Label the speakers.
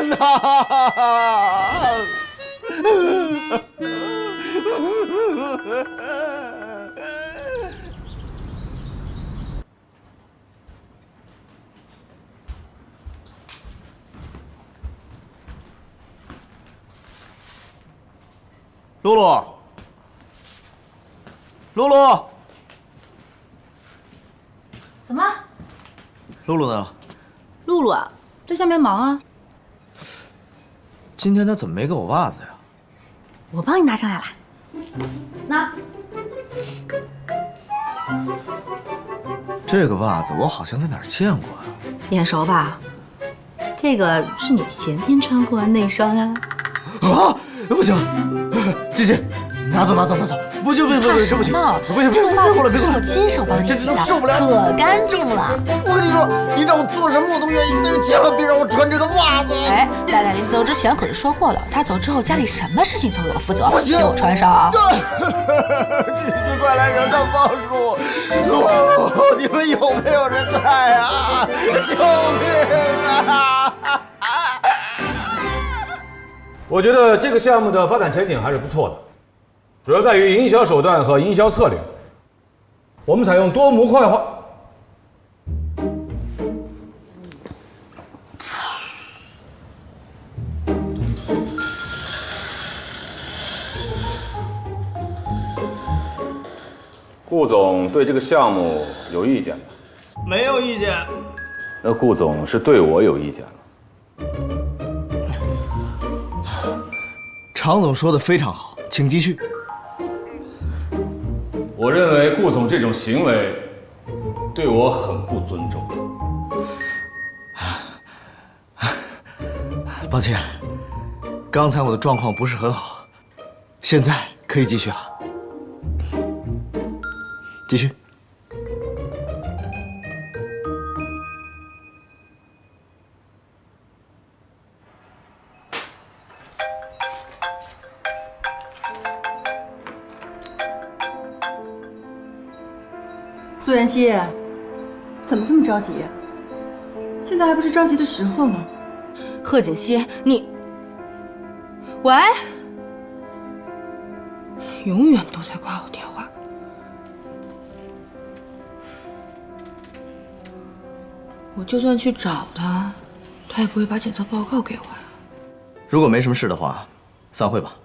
Speaker 1: 哪！露露，露露，
Speaker 2: 怎么了？
Speaker 1: 露露呢？
Speaker 2: 露露啊，在下面忙啊。
Speaker 1: 今天她怎么没给我袜子呀？
Speaker 2: 我帮你拿上来了。拿。
Speaker 1: 这个袜子我好像在哪儿见过啊？
Speaker 2: 眼熟吧？这个是你前天穿过的那双啊。
Speaker 1: 啊！不行，姐姐，拿走！不行，
Speaker 2: 怕什么？
Speaker 1: 不行，
Speaker 2: 这个袜子
Speaker 1: 是
Speaker 2: 我亲手帮你洗的，
Speaker 1: 受不了，
Speaker 2: 可干净了。
Speaker 1: 我跟你说，你让我做什么我都愿意，但是千万别让我穿这个袜子。
Speaker 2: 哎，赖赖，你走之前可是说过了，他走之后家里什么事情都是我负责。
Speaker 1: 不行，
Speaker 2: 给我穿上啊！
Speaker 1: 这些快来人看放鼠！你们有没有人在啊？救命啊！
Speaker 3: 我觉得这个项目的发展前景还是不错的，主要在于营销手段和营销策略。我们采用多模块化。顾总对这个项目有意见吗？
Speaker 1: 没有意见。
Speaker 3: 那顾总是对我有意见了。
Speaker 1: 常总说的非常好，请继续。
Speaker 3: 我认为顾总这种行为对我很不尊重。
Speaker 1: 抱歉，刚才我的状况不是很好，现在可以继续了。继续。
Speaker 4: 苏妍希，怎么这么着急？现在还不是着急的时候吗？
Speaker 2: 贺锦熙，你，喂，永远都在挂我电话。我就算去找他，他也不会把检测报告给我呀。
Speaker 1: 如果没什么事的话，散会吧。